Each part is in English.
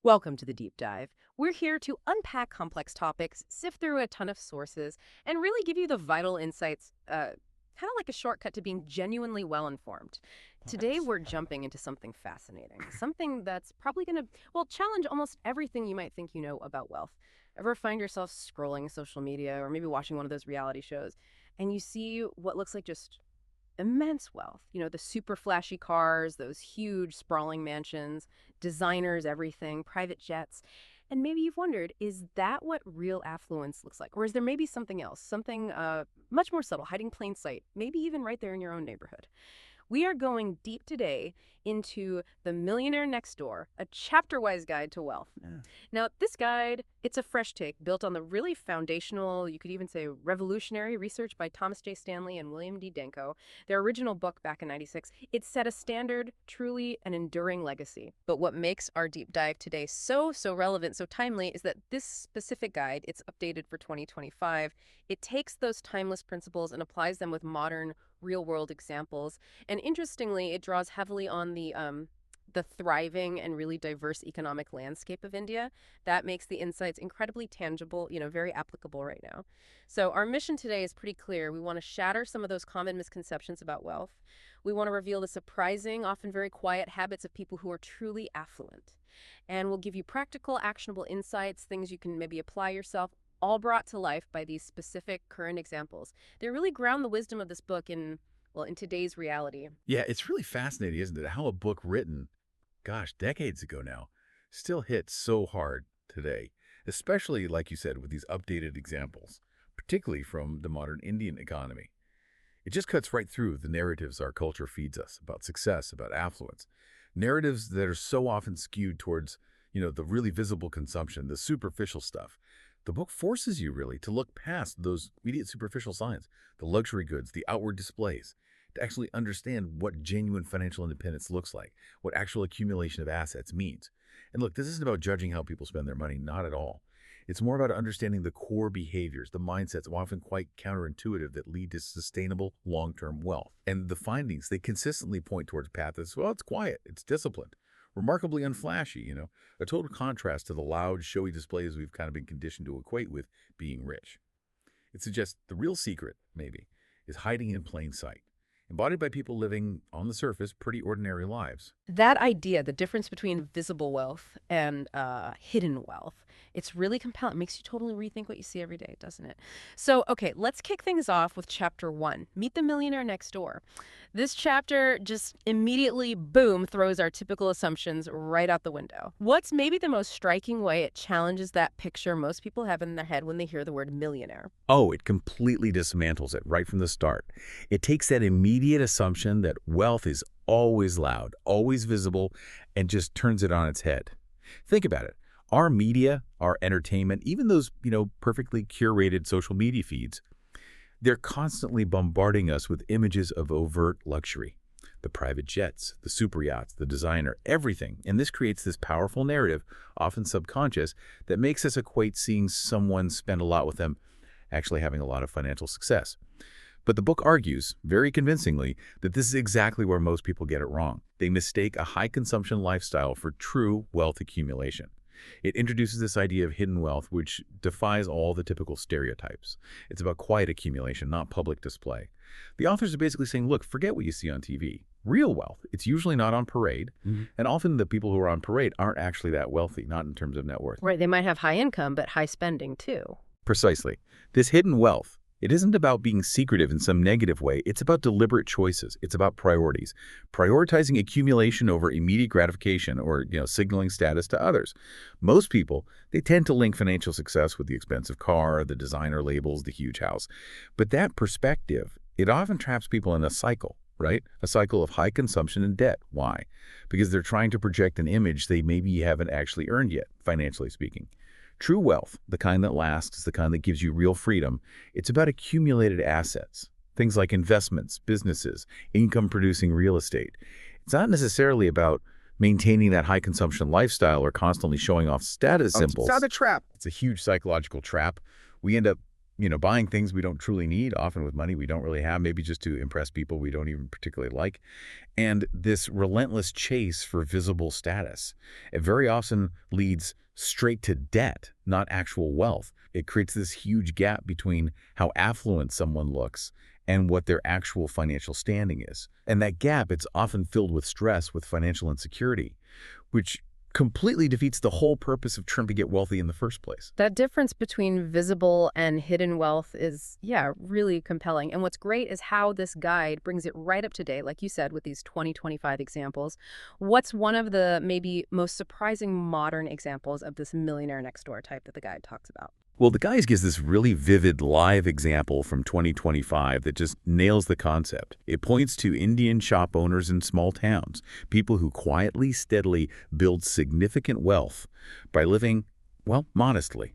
Welcome to the deep dive. We're here to unpack complex topics, sift through a ton of sources, and really give you the vital insights, kind of like a shortcut to being genuinely well informed. Today, Nice. we're jumping into something fascinating, something that's probably going to, well, challenge almost everything you might think you know about wealth. Ever find yourself scrolling social media or maybe watching one of those reality shows, and you see what looks like just immense wealth. You know, the super flashy cars, those huge sprawling mansions, designers, everything, private jets. And maybe you've wondered, is that what real affluence looks like? Or is there maybe something else, something much more subtle, hiding plain sight, maybe even right there in your own neighborhood? We are going deep today into The Millionaire Next Door, a chapter-wise guide to wealth. Yeah. Now, this guide, it's a fresh take built on the really foundational, you could even say revolutionary research by Thomas J. Stanley and William D. Danko, their original book back in '96. It set a standard, truly an enduring legacy. But what makes our deep dive today so relevant, so timely, is that this specific guide, it's updated for 2025. It takes those timeless principles and applies them with modern, real-world examples. And interestingly, it draws heavily on the thriving and really diverse economic landscape of India. That makes the insights incredibly tangible, very applicable right now. So our mission today is pretty clear. We want to shatter some of those common misconceptions about wealth. We want to reveal the surprising, often very quiet habits of people who are truly affluent. And we'll give you practical, actionable insights, things you can maybe apply yourself, all brought to life by these specific current examples. They really ground the wisdom of this book in, well, in today's reality. Yeah, it's really fascinating, isn't it? How a book written, gosh, decades ago now, still hits so hard today, especially, like you said, with these updated examples, particularly from the modern Indian economy. It just cuts right through the narratives our culture feeds us about success, about affluence. Narratives that are so often skewed towards, the really visible consumption, the superficial stuff. The book forces you really to look past those immediate superficial signs, the luxury goods, the outward displays, to actually understand what genuine financial independence looks like, what actual accumulation of assets means. And look, this isn't about judging how people spend their money, not at all. It's more about understanding the core behaviors, the mindsets often quite counterintuitive that lead to sustainable long-term wealth. And the findings, they consistently point towards a path that's, well, it's quiet, it's disciplined, remarkably unflashy, a total contrast to the loud, showy displays we've kind of been conditioned to equate with being rich. It suggests the real secret, maybe, is hiding in plain sight, embodied by people living, on the surface, pretty ordinary lives. That idea, the difference between visible wealth and hidden wealth, it's really compelling. It makes you totally rethink what you see every day, doesn't it? So, okay, let's kick things off with chapter 1, Meet the Millionaire Next Door. This chapter just immediately, boom, throws our typical assumptions right out the window. What's maybe the most striking way it challenges that picture most people have in their head when they hear the word millionaire? Oh, it completely dismantles it right from the start. It takes that immediate assumption that wealth is always loud, always visible, and just turns it on its head. Think about it. Our media, our entertainment, even those, perfectly curated social media feeds, they're constantly bombarding us with images of overt luxury. The private jets, the super yachts, the designer, everything. And this creates this powerful narrative, often subconscious, that makes us equate seeing someone spend a lot with them actually having a lot of financial success. But the book argues, very convincingly, that this is exactly where most people get it wrong. They mistake a high-consumption lifestyle for true wealth accumulation. It introduces this idea of hidden wealth, which defies all the typical stereotypes. It's about quiet accumulation, not public display. The authors are basically saying, look, forget what you see on TV. Real wealth, it's usually not on parade, and often the people who are on parade aren't actually that wealthy, not in terms of net worth. Right, they might have high income, but high spending too. Precisely. This hidden wealth, it isn't about being secretive in some negative way. It's about deliberate choices. It's about priorities. Prioritizing accumulation over immediate gratification or, signaling status to others. Most people, they tend to link financial success with the expensive car, the designer labels, the huge house. But that perspective, it often traps people in a cycle, right? A cycle of high consumption and debt. Why? Because they're trying to project an image they maybe haven't actually earned yet, financially speaking. True wealth, the kind that lasts, the kind that gives you real freedom, it's about accumulated assets, things like investments, businesses, income-producing real estate. It's not necessarily about maintaining that high-consumption lifestyle or constantly showing off status symbols. It's not a trap. It's a huge psychological trap. We end up buying things we don't truly need, often with money we don't really have, maybe just to impress people we don't even particularly like. And this relentless chase for visible status, it very often leads straight to debt, not actual wealth. It creates this huge gap between how affluent someone looks and what their actual financial standing is. And that gap, it's often filled with stress, with financial insecurity, which completely defeats the whole purpose of trying to get wealthy in the first place. That difference between visible and hidden wealth is, yeah, really compelling. And what's great is how this guide brings it right up to date, like you said, with these 2025 examples. What's one of the maybe most surprising modern examples of this millionaire next door type that the guide talks about? Well, the guys gives this really vivid live example from 2025 that just nails the concept. It points to Indian shop owners in small towns, people who quietly, steadily build significant wealth by living, well, modestly.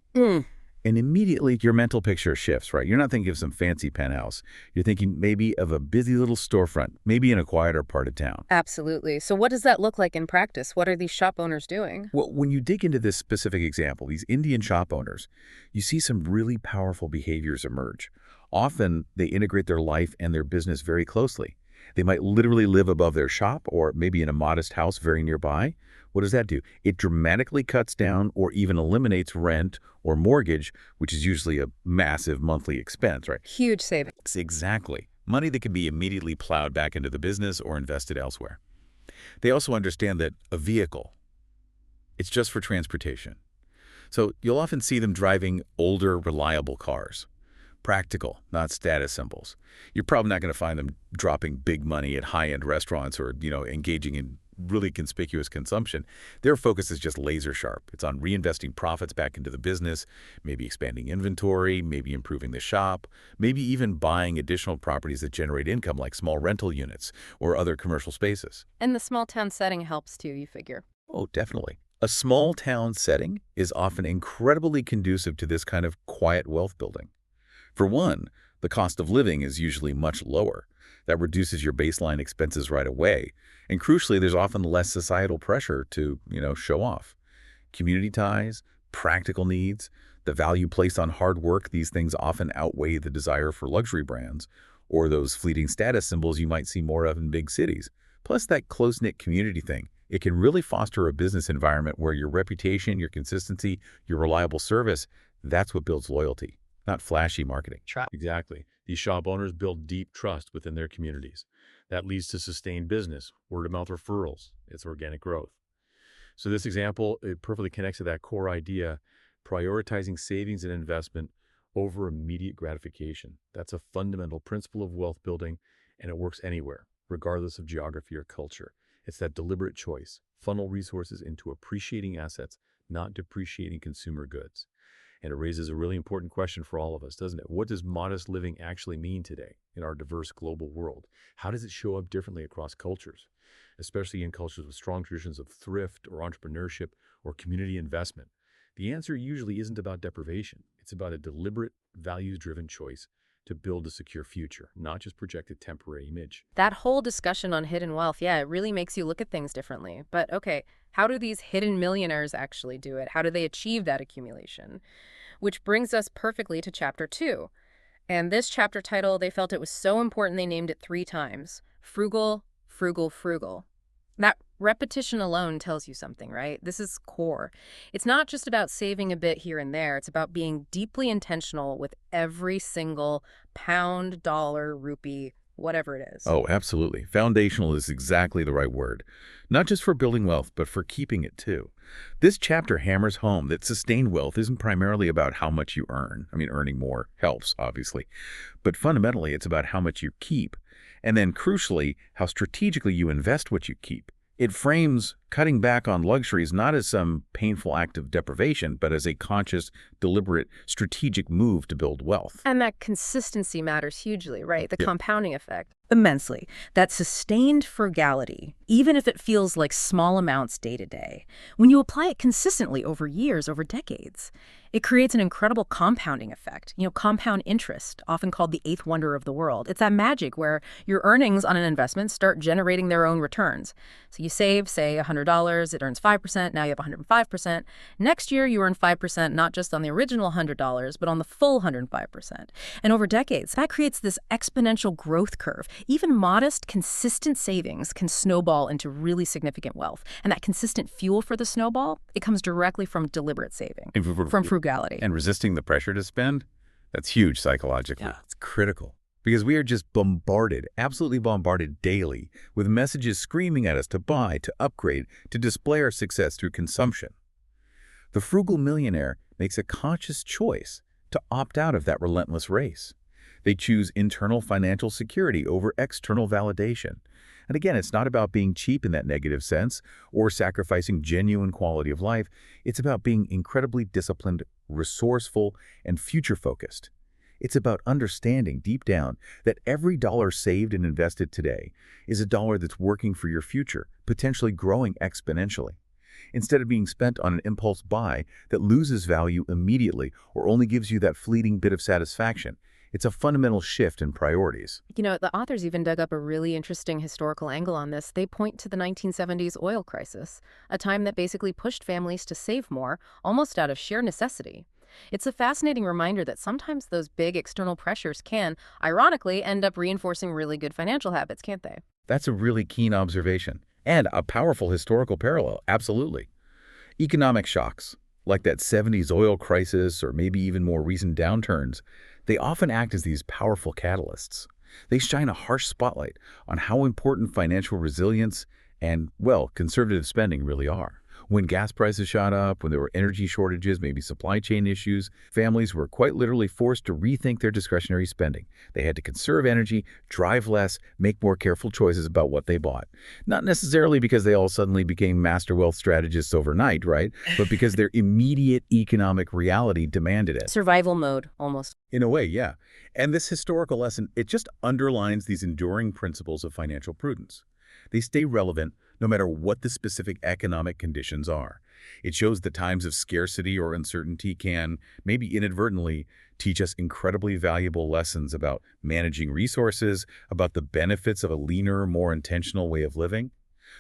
And immediately your mental picture shifts, right? You're not thinking of some fancy penthouse. You're thinking maybe of a busy little storefront, maybe in a quieter part of town. Absolutely. So what does that look like in practice? What are these shop owners doing? Well, when you dig into this specific example, these Indian shop owners, you see some really powerful behaviors emerge. Often, they integrate their life and their business very closely. They might literally live above their shop or maybe in a modest house very nearby. What does that do? It dramatically cuts down or even eliminates rent or mortgage, which is usually a massive monthly expense, right? Huge savings. Exactly. Money that can be immediately plowed back into the business or invested elsewhere. They also understand that a vehicle, it's just for transportation. So you'll often see them driving older, reliable cars. Practical, not status symbols. You're probably not going to find them dropping big money at high-end restaurants or, engaging in really conspicuous consumption. Their focus is just laser sharp. It's on reinvesting profits back into the business, maybe expanding inventory, maybe improving the shop, maybe even buying additional properties that generate income like small rental units or other commercial spaces. And the small town setting helps too, you figure. Oh, definitely. A small town setting is often incredibly conducive to this kind of quiet wealth building. For one, the cost of living is usually much lower. That reduces your baseline expenses right away. And crucially, there's often less societal pressure to, show off. Community ties, practical needs, the value placed on hard work, these things often outweigh the desire for luxury brands or those fleeting status symbols you might see more of in big cities. Plus that close-knit community thing. It can really foster a business environment where your reputation, your consistency, your reliable service, that's what builds loyalty, not flashy marketing. Exactly. These shop owners build deep trust within their communities. That leads to sustained business, word-of-mouth referrals. It's organic growth. So this example, it perfectly connects to that core idea, prioritizing savings and investment over immediate gratification. That's a fundamental principle of wealth building, and it works anywhere, regardless of geography or culture. It's that deliberate choice. Funnel resources into appreciating assets, not depreciating consumer goods. And it raises a really important question for all of us, doesn't it? What does modest living actually mean today in our diverse global world? How does it show up differently across cultures, especially in cultures with strong traditions of thrift or entrepreneurship or community investment? The answer usually isn't about deprivation. It's about a deliberate, values-driven choice to build a secure future, not just project a temporary image. That whole discussion on hidden wealth, yeah, it really makes you look at things differently. But okay, how do these hidden millionaires actually do it? How do they achieve that accumulation? Which brings us perfectly to chapter 2. And this chapter title, they felt it was so important they named it 3 times. Frugal, Frugal, Frugal. That repetition alone tells you something, right? This is core. It's not just about saving a bit here and there. It's about being deeply intentional with every single pound, dollar, rupee, whatever it is. Oh, absolutely. Foundational is exactly the right word. Not just for building wealth, but for keeping it too. This chapter hammers home that sustained wealth isn't primarily about how much you earn. I mean, earning more helps, obviously. But fundamentally, it's about how much you keep. And then, crucially, how strategically you invest what you keep. It frames cutting back on luxuries not as some painful act of deprivation, but as a conscious, deliberate, strategic move to build wealth. And that consistency matters hugely, right? The compounding effect. Immensely. That sustained frugality, even if it feels like small amounts day to day, when you apply it consistently over years, over decades, it creates an incredible compounding effect. Compound interest, often called the 8th wonder of the world. It's that magic where your earnings on an investment start generating their own returns. So you save, say, $100 $100, it earns 5%, now you have 105%. Next year, you earn 5% not just on the original $100, but on the full 105%. And over decades, that creates this exponential growth curve. Even modest, consistent savings can snowball into really significant wealth. And that consistent fuel for the snowball, it comes directly from deliberate saving, from frugality. And resisting the pressure to spend, that's huge psychologically. Yeah. It's critical. Because we are just bombarded, absolutely bombarded daily with messages screaming at us to buy, to upgrade, to display our success through consumption. The frugal millionaire makes a conscious choice to opt out of that relentless race. They choose internal financial security over external validation. And again, it's not about being cheap in that negative sense or sacrificing genuine quality of life. It's about being incredibly disciplined, resourceful, and future-focused. It's about understanding deep down that every dollar saved and invested today is a dollar that's working for your future, potentially growing exponentially. Instead of being spent on an impulse buy that loses value immediately or only gives you that fleeting bit of satisfaction, it's a fundamental shift in priorities. You know, the authors even dug up a really interesting historical angle on this. They point to the 1970s oil crisis, a time that basically pushed families to save more, almost out of sheer necessity. It's a fascinating reminder that sometimes those big external pressures can, ironically, end up reinforcing really good financial habits, can't they? That's a really keen observation and a powerful historical parallel, absolutely. Economic shocks, like that 70s oil crisis or maybe even more recent downturns, they often act as these powerful catalysts. They shine a harsh spotlight on how important financial resilience and, well, conservative spending really are. When gas prices shot up, when there were energy shortages, maybe supply chain issues, families were quite literally forced to rethink their discretionary spending. They had to conserve energy, drive less, make more careful choices about what they bought. Not necessarily because they all suddenly became master wealth strategists overnight, right? But because their immediate economic reality demanded it. Survival mode, almost. In a way, yeah. And this historical lesson, it just underlines these enduring principles of financial prudence. They stay relevant no matter what the specific economic conditions are. It shows that times of scarcity or uncertainty can, maybe inadvertently, teach us incredibly valuable lessons about managing resources, about the benefits of a leaner, more intentional way of living.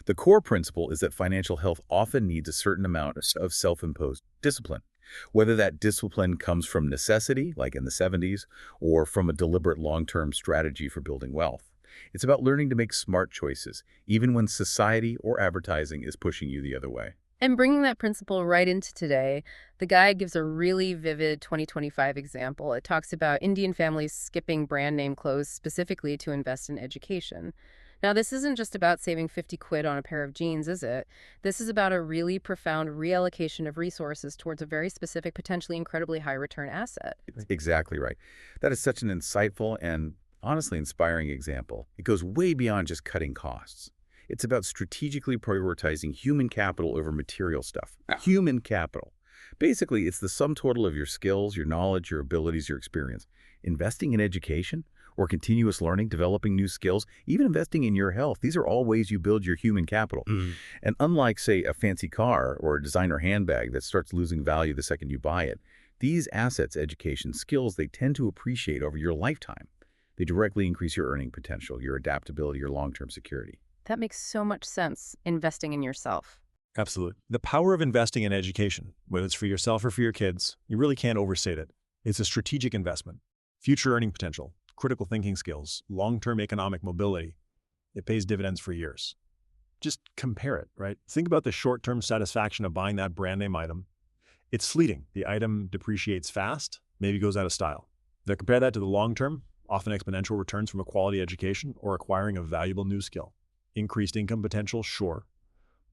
The core principle is that financial health often needs a certain amount of self-imposed discipline. Whether that discipline comes from necessity, like in the 70s, or from a deliberate long-term strategy for building wealth. It's about learning to make smart choices, even when society or advertising is pushing you the other way. And bringing that principle right into today, the guide gives a really vivid 2025 example. It talks about Indian families skipping brand name clothes specifically to invest in education. Now, this isn't just about saving 50 quid on a pair of jeans, is it? This is about a really profound reallocation of resources towards a very specific, potentially incredibly high return asset. Exactly right. That is such an insightful and honestly inspiring example. It goes way beyond just cutting costs. It's about strategically prioritizing human capital over material stuff. Human capital. Basically, it's the sum total of your skills, your knowledge, your abilities, your experience. Investing in education or continuous learning, developing new skills, even investing in your health, these are all ways you build your human capital. And unlike, say, a fancy car or a designer handbag that starts losing value the second you buy it, these assets, education, skills, they tend to appreciate over your lifetime. They directly increase your earning potential, your adaptability, your long-term security. That makes so much sense, investing in yourself. Absolutely. The power of investing in education, whether it's for yourself or for your kids, you really can't overstate it. It's a strategic investment. Future earning potential, critical thinking skills, long-term economic mobility. It pays dividends for years. Just compare it, right? Think about the short-term satisfaction of buying that brand name item. It's fleeting. The item depreciates fast, maybe goes out of style. Now compare that to the long-term, often exponential returns from a quality education or acquiring a valuable new skill. Increased income potential, sure,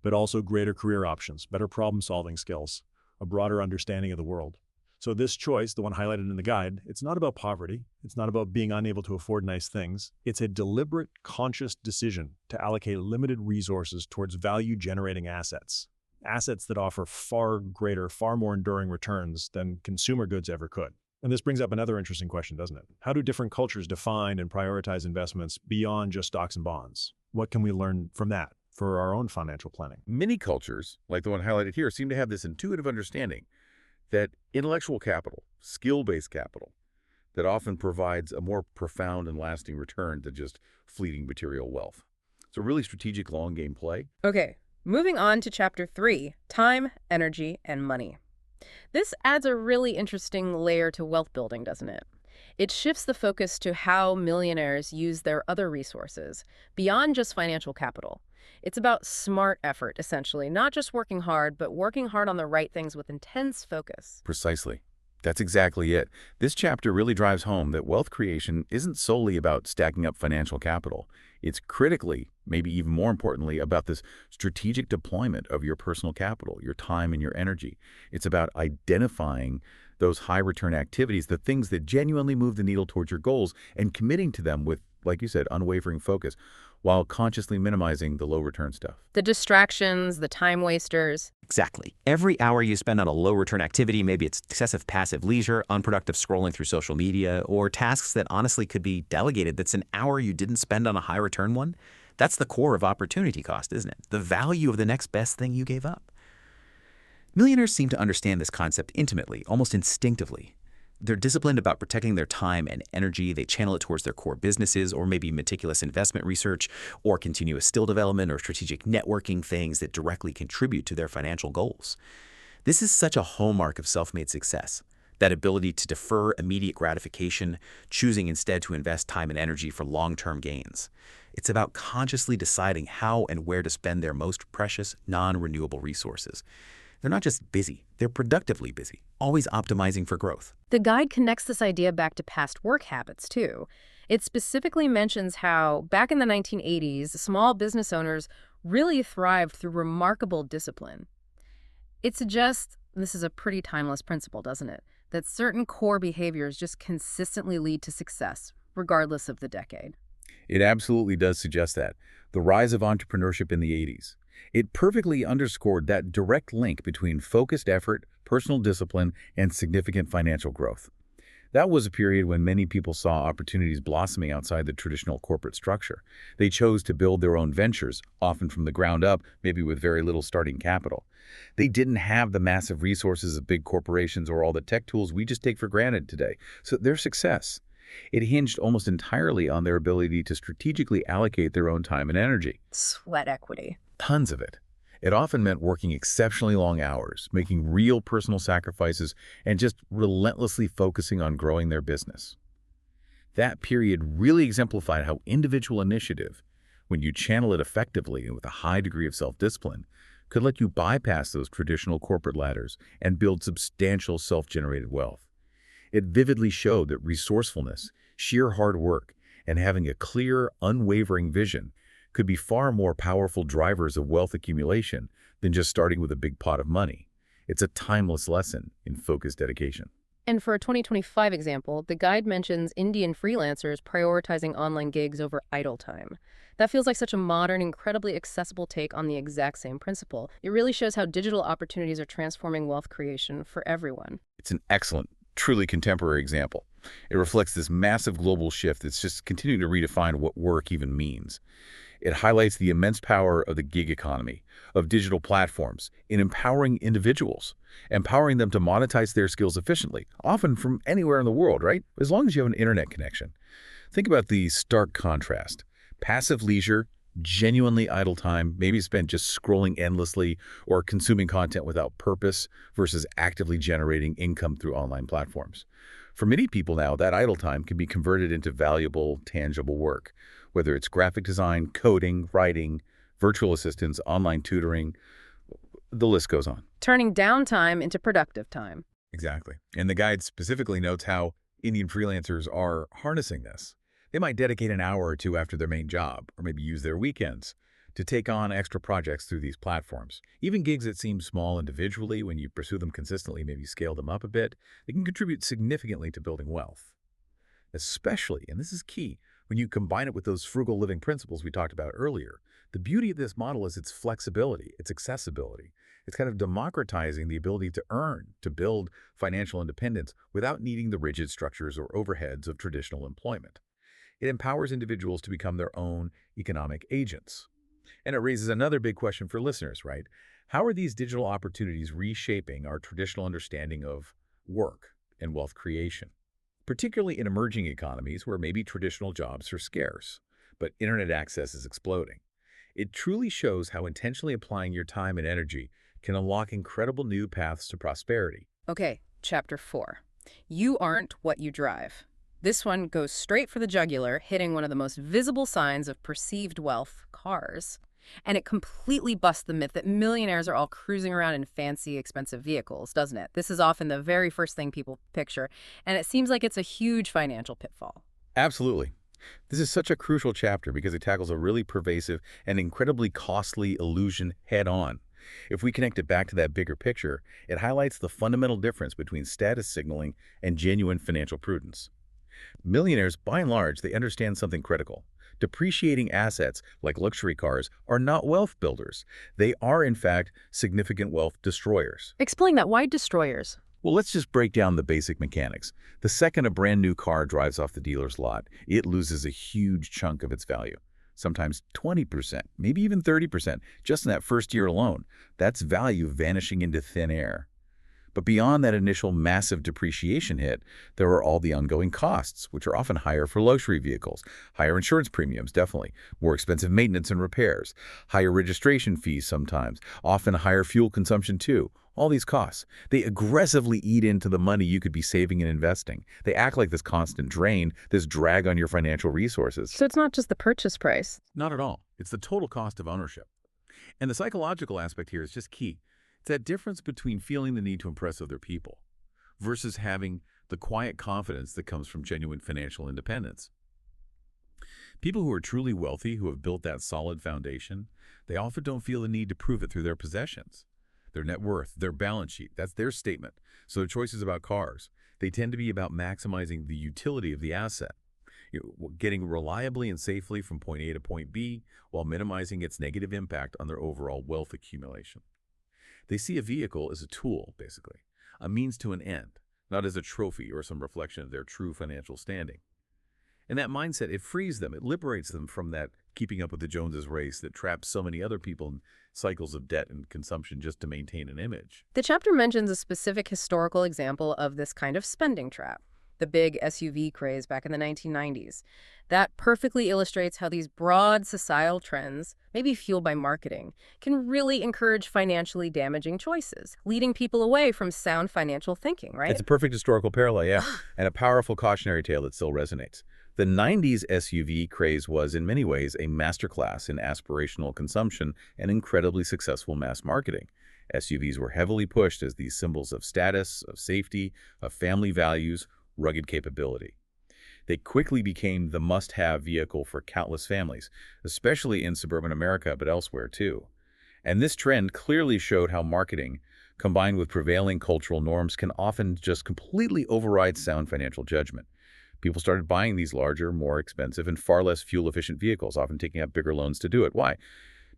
but also greater career options, better problem-solving skills, a broader understanding of the world. So this choice, the one highlighted in the guide, it's not about poverty. It's not about being unable to afford nice things. It's a deliberate, conscious decision to allocate limited resources towards value-generating assets. Assets that offer far greater, far more enduring returns than consumer goods ever could. And this brings up another interesting question, doesn't it? How do different cultures define and prioritize investments beyond just stocks and bonds? What can we learn from that for our own financial planning? Many cultures, like the one highlighted here, seem to have this intuitive understanding that intellectual capital, skill-based capital, that often provides a more profound and lasting return than just fleeting material wealth. It's a really strategic long-game play. Okay, Moving on to Chapter 3, Time, Energy, and Money. This adds a really interesting layer to wealth building, doesn't it? It shifts the focus to how millionaires use their other resources, beyond just financial capital. It's about smart effort, essentially, not just working hard, but working hard on the right things with intense focus. Precisely. That's exactly it. This chapter really drives home that wealth creation isn't solely about stacking up financial capital. It's critically, maybe even more importantly, about this strategic deployment of your personal capital, your time and your energy. It's about identifying those high-return activities, the things that genuinely move the needle towards your goals, and committing to them with, like you said, unwavering focus, while consciously minimizing the low-return stuff. The distractions, the time wasters. Exactly. Every hour you spend on a low-return activity, maybe it's excessive passive leisure, unproductive scrolling through social media, or tasks that honestly could be delegated, that's an hour you didn't spend on a high-return one. That's the core of opportunity cost, isn't it? The value of the next best thing you gave up. Millionaires seem to understand this concept intimately, almost instinctively. They're disciplined about protecting their time and energy. They channel it towards their core businesses, or maybe meticulous investment research, or continuous skill development, or strategic networking, things that directly contribute to their financial goals. This is such a hallmark of self-made success, that ability to defer immediate gratification, choosing instead to invest time and energy for long-term gains. It's about consciously deciding how and where to spend their most precious, non-renewable resources. They're not just busy, they're productively busy, always optimizing for growth. The guide connects this idea back to past work habits, too. It specifically mentions how, back in the 1980s, small business owners really thrived through remarkable discipline. It suggests, this is a pretty timeless principle, doesn't it, that certain core behaviors just consistently lead to success, regardless of the decade. It absolutely does suggest that. The rise of entrepreneurship in the 80s. It perfectly underscored that direct link between focused effort, personal discipline, and significant financial growth. That was a period when many people saw opportunities blossoming outside the traditional corporate structure. They chose to build their own ventures, often from the ground up, maybe with very little starting capital. They didn't have the massive resources of big corporations or all the tech tools we just take for granted today. So their success, it hinged almost entirely on their ability to strategically allocate their own time and energy. Sweat equity. Tons of it. It often meant working exceptionally long hours, making real personal sacrifices, and just relentlessly focusing on growing their business. That period really exemplified how individual initiative, when you channel it effectively and with a high degree of self-discipline, could let you bypass those traditional corporate ladders and build substantial self-generated wealth. It vividly showed that resourcefulness, sheer hard work, and having a clear, unwavering vision could be far more powerful drivers of wealth accumulation than just starting with a big pot of money. It's a timeless lesson in focused dedication. And for a 2025 example, the guide mentions Indian freelancers prioritizing online gigs over idle time. That feels like such a modern, incredibly accessible take on the exact same principle. It really shows how digital opportunities are transforming wealth creation for everyone. It's an excellent, truly contemporary example. It reflects this massive global shift that's just continuing to redefine what work even means. It highlights the immense power of the gig economy, of digital platforms, in empowering individuals, empowering them to monetize their skills efficiently, often from anywhere in the world, right? As long as you have an internet connection. Think about the stark contrast. Passive leisure, genuinely idle time, maybe spent just scrolling endlessly or consuming content without purpose versus actively generating income through online platforms. For many people now, that idle time can be converted into valuable, tangible work, whether it's graphic design, coding, writing, virtual assistants, online tutoring, the list goes on. Turning downtime into productive time. Exactly. And the guide specifically notes how Indian freelancers are harnessing this. They might dedicate an hour or two after their main job, or maybe use their weekends to take on extra projects through these platforms. Even gigs that seem small individually, when you pursue them consistently, maybe scale them up a bit, they can contribute significantly to building wealth. Especially, and this is key, when you combine it with those frugal living principles we talked about earlier. The beauty of this model is its flexibility, its accessibility. It's kind of democratizing the ability to earn, to build financial independence without needing the rigid structures or overheads of traditional employment. It empowers individuals to become their own economic agents. And it raises another big question for listeners, right? How are these digital opportunities reshaping our traditional understanding of work and wealth creation? Particularly in emerging economies where maybe traditional jobs are scarce, but internet access is exploding. It truly shows how intentionally applying your time and energy can unlock incredible new paths to prosperity. Okay, chapter 4. You aren't what you drive. This one goes straight for the jugular, hitting one of the most visible signs of perceived wealth, cars. And it completely busts the myth that millionaires are all cruising around in fancy, expensive vehicles, doesn't it? This is often the very first thing people picture, and it seems like it's a huge financial pitfall. Absolutely. This is such a crucial chapter because it tackles a really pervasive and incredibly costly illusion head-on. If we connect it back to that bigger picture, it highlights the fundamental difference between status signaling and genuine financial prudence. Millionaires, by and large, they understand something critical. Depreciating assets, like luxury cars, are not wealth builders. They are, in fact, significant wealth destroyers. Explain that. Why destroyers? Well, let's just break down the basic mechanics. The second a brand new car drives off the dealer's lot, it loses a huge chunk of its value. Sometimes 20%, maybe even 30%, just in that first year alone. That's value vanishing into thin air. But beyond that initial massive depreciation hit, there are all the ongoing costs, which are often higher for luxury vehicles. Higher insurance premiums, definitely. More expensive maintenance and repairs. Higher registration fees sometimes. Often higher fuel consumption too. All these costs, they aggressively eat into the money you could be saving and investing. They act like this constant drain, this drag on your financial resources. So it's not just the purchase price. Not at all. It's the total cost of ownership. And the psychological aspect here is just key. It's that difference between feeling the need to impress other people versus having the quiet confidence that comes from genuine financial independence. People who are truly wealthy, who have built that solid foundation, they often don't feel the need to prove it through their possessions. Their net worth, their balance sheet, that's their statement. So their choices about cars, they tend to be about maximizing the utility of the asset, getting reliably and safely from point A to point B while minimizing its negative impact on their overall wealth accumulation. They see a vehicle as a tool, basically, a means to an end, not as a trophy or some reflection of their true financial standing. And that mindset, it frees them, it liberates them from that keeping up with the Joneses race that traps so many other people in cycles of debt and consumption just to maintain an image. The chapter mentions a specific historical example of this kind of spending trap, the big SUV craze back in the 1990s. That perfectly illustrates how these broad societal trends, maybe fueled by marketing, can really encourage financially damaging choices, leading people away from sound financial thinking, right? It's a perfect historical parallel, yeah, and a powerful cautionary tale that still resonates. The 90s SUV craze was, in many ways, a masterclass in aspirational consumption and incredibly successful mass marketing. SUVs were heavily pushed as these symbols of status, of safety, of family values, rugged capability. They quickly became the must-have vehicle for countless families, especially in suburban America, but elsewhere too. And this trend clearly showed how marketing, combined with prevailing cultural norms, can often just completely override sound financial judgment. People started buying these larger, more expensive, and far less fuel-efficient vehicles, often taking out bigger loans to do it. Why?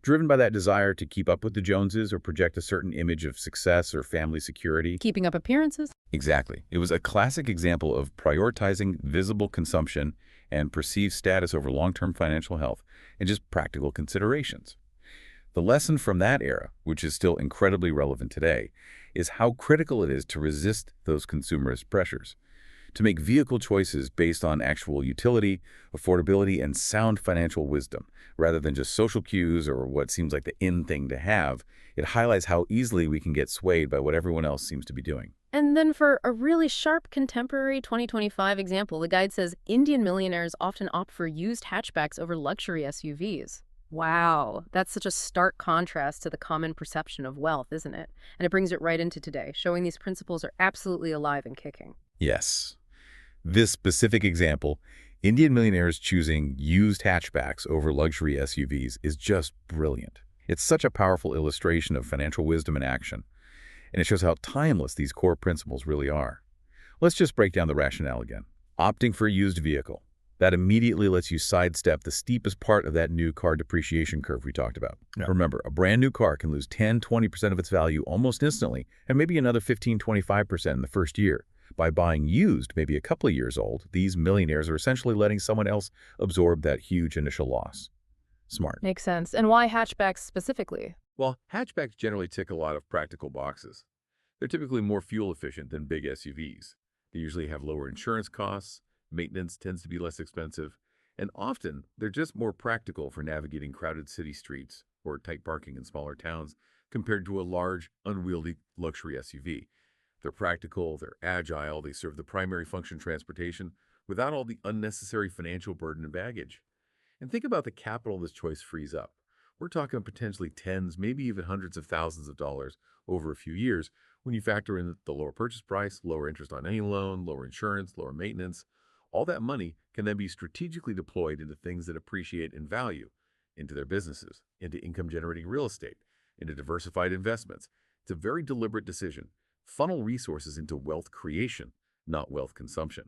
Driven by that desire to keep up with the Joneses or project a certain image of success or family security. Keeping up appearances? Exactly. It was a classic example of prioritizing visible consumption and perceived status over long-term financial health and just practical considerations. The lesson from that era, which is still incredibly relevant today, is how critical it is to resist those consumerist pressures, to make vehicle choices based on actual utility, affordability, and sound financial wisdom, rather than just social cues or what seems like the in thing to have. It highlights how easily we can get swayed by what everyone else seems to be doing. And then for a really sharp contemporary 2025 example, the guide says Indian millionaires often opt for used hatchbacks over luxury SUVs. Wow, that's such a stark contrast to the common perception of wealth, isn't it? And it brings it right into today, showing these principles are absolutely alive and kicking. Yes. This specific example, Indian millionaires choosing used hatchbacks over luxury SUVs, is just brilliant. It's such a powerful illustration of financial wisdom in action, and it shows how timeless these core principles really are. Let's just break down the rationale again. Opting for a used vehicle. That immediately lets you sidestep the steepest part of that new car depreciation curve we talked about. Yeah. Remember, a brand new car can lose 10–20% of its value almost instantly, and maybe another 15–25% in the first year. By buying used, maybe a couple of years old, these millionaires are essentially letting someone else absorb that huge initial loss. Smart. Makes sense. And why hatchbacks specifically? Well, hatchbacks generally tick a lot of practical boxes. They're typically more fuel efficient than big SUVs. They usually have lower insurance costs, maintenance tends to be less expensive, And often, they're just more practical for navigating crowded city streets or tight parking in smaller towns compared to a large, unwieldy luxury SUV. They're practical, they're agile, they serve the primary function transportation without all the unnecessary financial burden and baggage. And think about the capital this choice frees up. We're talking potentially tens, maybe even hundreds of thousands of dollars over a few years when you factor in the lower purchase price, lower interest on any loan, lower insurance, lower maintenance. All that money can then be strategically deployed into things that appreciate in value, into their businesses, into income-generating real estate, into diversified investments. It's a very deliberate decision. Funnel resources into wealth creation, not wealth consumption.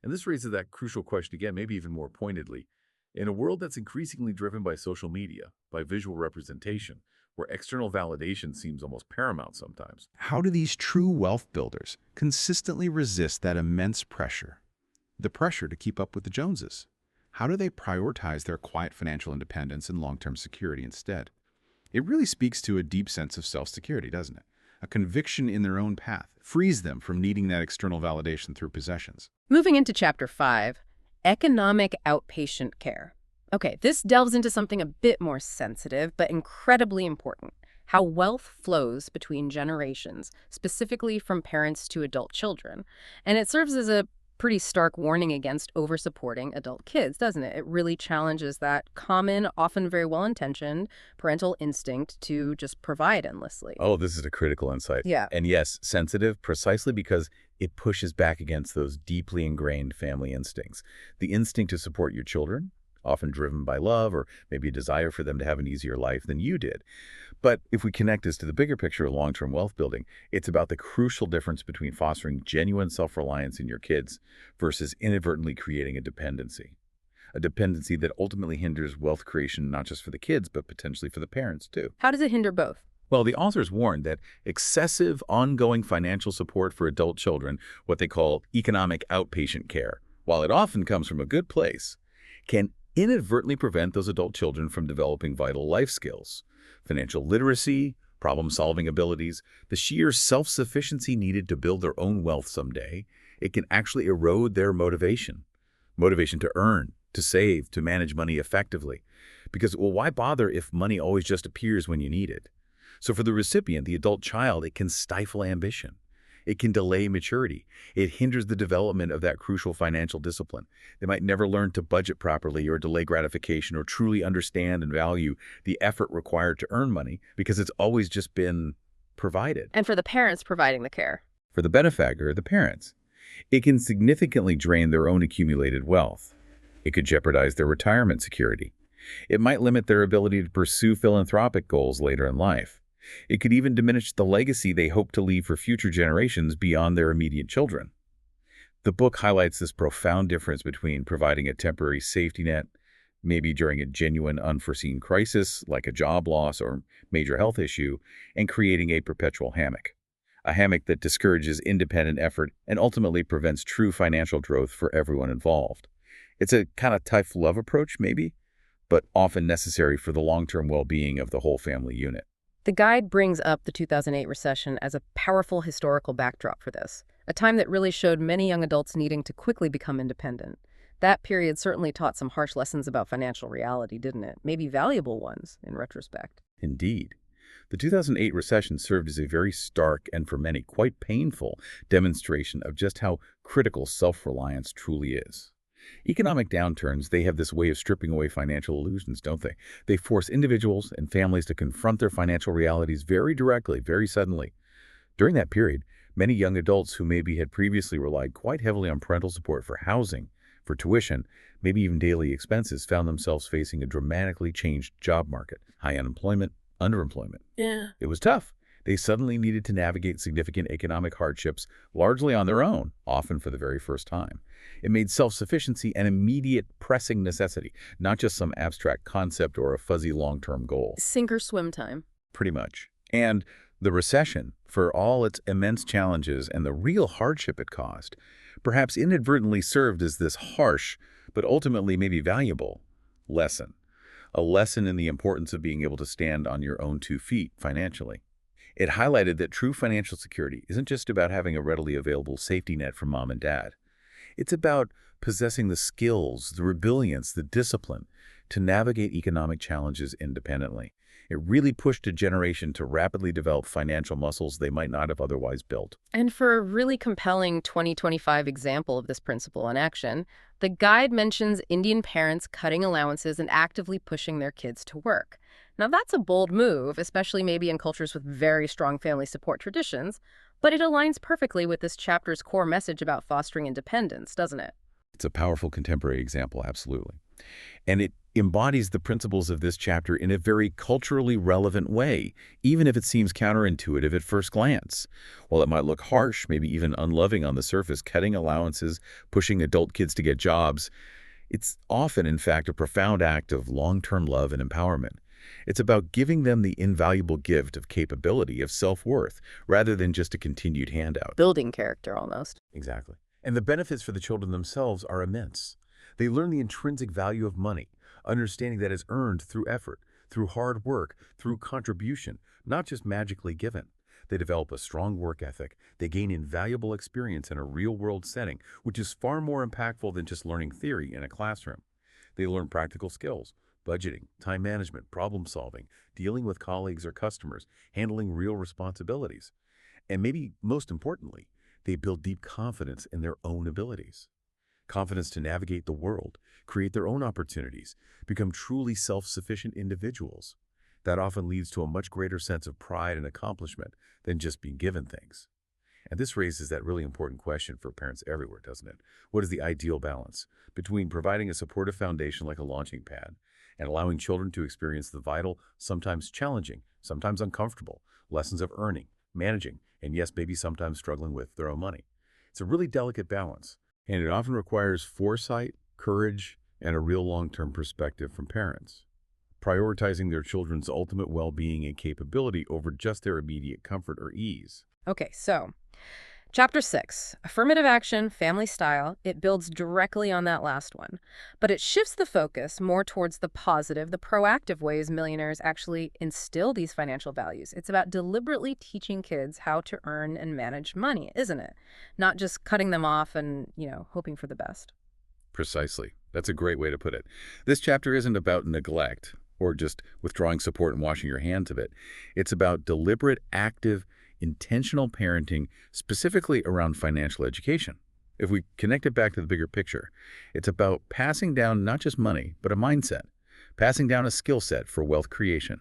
And this raises that crucial question again, maybe even more pointedly. In a world that's increasingly driven by social media, by visual representation, where external validation seems almost paramount sometimes, How do these true wealth builders consistently resist that immense pressure? The pressure to keep up with the Joneses? How do they prioritize their quiet financial independence and long-term security instead? It really speaks to a deep sense of self-security, doesn't it? A conviction in their own path frees them from needing that external validation through possessions. Moving into Chapter 5, Economic Outpatient Care. Okay, this delves into something a bit more sensitive, but incredibly important. How wealth flows between generations, specifically from parents to adult children. And it serves as a pretty stark warning against over-supporting adult kids, doesn't it? It really challenges that common, often very well-intentioned parental instinct to just provide endlessly. oh, this is a critical insight. Yeah. And yes, sensitive precisely because it pushes back against those deeply ingrained family instincts. The instinct to support your children, often driven by love or maybe a desire for them to have an easier life than you did. But if we connect this to the bigger picture of long-term wealth building, it's about the crucial difference between fostering genuine self-reliance in your kids versus inadvertently creating a dependency that ultimately hinders wealth creation not just for the kids, but potentially for the parents too. How does it hinder both? Well, the authors warn that excessive ongoing financial support for adult children, what they call economic outpatient care, while it often comes from a good place, can inadvertently prevent those adult children from developing vital life skills, financial literacy, problem-solving abilities, the sheer self-sufficiency needed to build their own wealth someday. It can actually erode their motivation to earn, to save, to manage money effectively. Because, well, why bother if money always just appears when you need it? So for the recipient, the adult child, it can stifle ambition. It can delay maturity. It hinders the development of that crucial financial discipline. They might never learn to budget properly or delay gratification or truly understand and value the effort required to earn money because it's always just been provided. And for the parents providing the care. For the benefactor, the parents, it can significantly drain their own accumulated wealth. It could jeopardize their retirement security. It might limit their ability to pursue philanthropic goals later in life. It could even diminish the legacy they hope to leave for future generations beyond their immediate children. The book highlights this profound difference between providing a temporary safety net, maybe during a genuine unforeseen crisis like a job loss or major health issue, and creating a perpetual hammock. A hammock that discourages independent effort and ultimately prevents true financial growth for everyone involved. It's a kind of tough love approach, maybe, but often necessary for the long-term well-being of the whole family unit. The guide brings up the 2008 recession as a powerful historical backdrop for this, a time that really showed many young adults needing to quickly become independent. That period certainly taught some harsh lessons about financial reality, didn't it? Maybe valuable ones, in retrospect. Indeed. The 2008 recession served as a very stark and, for many, quite painful demonstration of just how critical self-reliance truly is. Economic downturns, they have this way of stripping away financial illusions, don't they? They force individuals and families to confront their financial realities very directly, very suddenly. During that period, many young adults who maybe had previously relied quite heavily on parental support for housing, for tuition, maybe even daily expenses, found themselves facing a dramatically changed job market, high unemployment, underemployment. Yeah. It was tough. They suddenly needed to navigate significant economic hardships, largely on their own, often for the very first time. It made self-sufficiency an immediate, pressing necessity, not just some abstract concept or a fuzzy long-term goal. Sink or swim time. Pretty much. And the recession, for all its immense challenges and the real hardship it caused, perhaps inadvertently served as this harsh, but ultimately maybe valuable, lesson. A lesson in the importance of being able to stand on your own 2 feet financially. It highlighted that true financial security isn't just about having a readily available safety net from mom and dad. It's about possessing the skills, the resilience, the discipline to navigate economic challenges independently. It really pushed a generation to rapidly develop financial muscles they might not have otherwise built. And for a really compelling 2025 example of this principle in action, the guide mentions Indian parents cutting allowances and actively pushing their kids to work. Now, that's a bold move, especially maybe in cultures with very strong family support traditions, but it aligns perfectly with this chapter's core message about fostering independence, doesn't it? It's a powerful contemporary example, absolutely. And it embodies the principles of this chapter in a very culturally relevant way, even if it seems counterintuitive at first glance. While it might look harsh, maybe even unloving on the surface, cutting allowances, pushing adult kids to get jobs, it's often, in fact, a profound act of long-term love and empowerment. It's about giving them the invaluable gift of capability, of self-worth, rather than just a continued handout. Building character, almost. Exactly. And the benefits for the children themselves are immense. They learn the intrinsic value of money, understanding that it's earned through effort, through hard work, through contribution, not just magically given. They develop a strong work ethic. They gain invaluable experience in a real-world setting, which is far more impactful than just learning theory in a classroom. They learn practical skills, budgeting, time management, problem solving, dealing with colleagues or customers, handling real responsibilities. And maybe most importantly, they build deep confidence in their own abilities. Confidence to navigate the world, create their own opportunities, become truly self-sufficient individuals. That often leads to a much greater sense of pride and accomplishment than just being given things. And this raises that really important question for parents everywhere, doesn't it? What is the ideal balance between providing a supportive foundation like a launching pad and allowing children to experience the vital, sometimes challenging, sometimes uncomfortable lessons of earning, managing, and yes, maybe sometimes struggling with their own money? It's a really delicate balance, and it often requires foresight, courage, and a real long-term perspective from parents, prioritizing their children's ultimate well-being and capability over just their immediate comfort or ease. Okay, so Chapter 6, Affirmative Action, Family Style. It builds directly on that last one, but it shifts the focus more towards the positive, the proactive ways millionaires actually instill these financial values. It's about deliberately teaching kids how to earn and manage money, isn't it? Not just cutting them off and, hoping for the best. Precisely. That's a great way to put it. This chapter isn't about neglect or just withdrawing support and washing your hands of it. It's about deliberate, active, intentional parenting, specifically around financial education. If we connect it back to the bigger picture, it's about passing down not just money, but a mindset, passing down a skill set for wealth creation.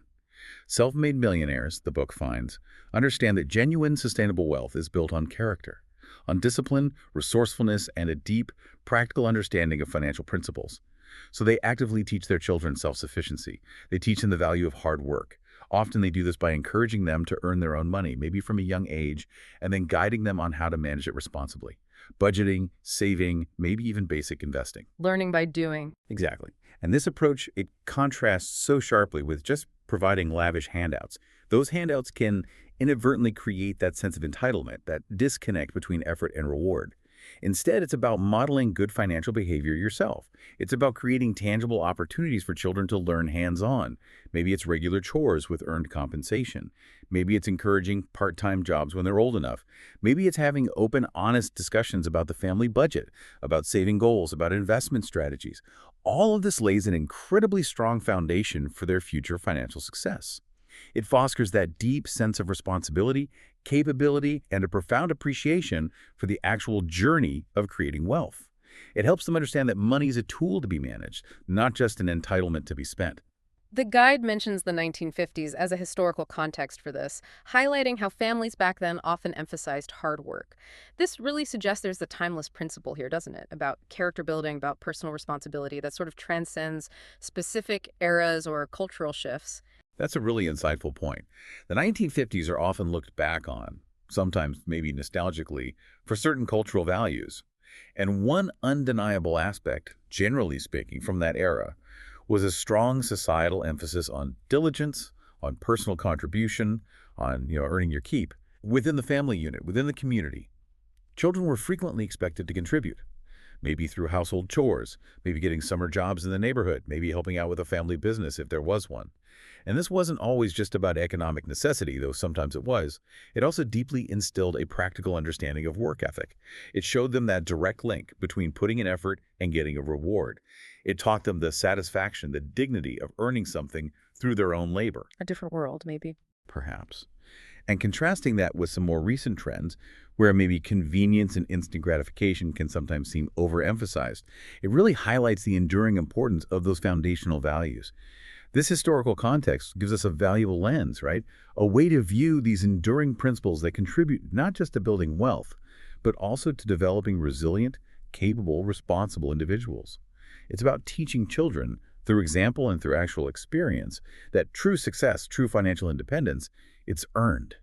Self-made millionaires, the book finds, understand that genuine sustainable wealth is built on character, on discipline, resourcefulness, and a deep, practical understanding of financial principles. So they actively teach their children self-sufficiency. They teach them the value of hard work. Often they do this by encouraging them to earn their own money, maybe from a young age, and then guiding them on how to manage it responsibly. Budgeting, saving, maybe even basic investing. Learning by doing. Exactly. And this approach, it contrasts so sharply with just providing lavish handouts. Those handouts can inadvertently create that sense of entitlement, that disconnect between effort and reward. Instead, it's about modeling good financial behavior yourself. It's about creating tangible opportunities for children to learn hands-on. Maybe it's regular chores with earned compensation. Maybe it's encouraging part-time jobs when they're old enough. Maybe it's having open, honest discussions about the family budget, about saving goals, about investment strategies. All of this lays an incredibly strong foundation for their future financial success. It fosters that deep sense of responsibility, capability, and a profound appreciation for the actual journey of creating wealth. It helps them understand that money is a tool to be managed, not just an entitlement to be spent. The guide mentions the 1950s as a historical context for this, highlighting how families back then often emphasized hard work. This really suggests there's a timeless principle here, doesn't it? About character building, about personal responsibility that sort of transcends specific eras or cultural shifts. That's a really insightful point. The 1950s are often looked back on, sometimes maybe nostalgically, for certain cultural values. And one undeniable aspect, generally speaking, from that era was a strong societal emphasis on diligence, on personal contribution, on earning your keep. Within the family unit, within the community, children were frequently expected to contribute. maybe through household chores, maybe getting summer jobs in the neighborhood, maybe helping out with a family business if there was one. And this wasn't always just about economic necessity, though sometimes it was. It also deeply instilled a practical understanding of work ethic. It showed them that direct link between putting in effort and getting a reward. It taught them the satisfaction, the dignity of earning something through their own labor. A different world, maybe. Perhaps. And contrasting that with some more recent trends, where maybe convenience and instant gratification can sometimes seem overemphasized, it really highlights the enduring importance of those foundational values. This historical context gives us a valuable lens, right? A way to view these enduring principles that contribute not just to building wealth, but also to developing resilient, capable, responsible individuals. It's about teaching children, through example and through actual experience, that true success, true financial independence, it's earned.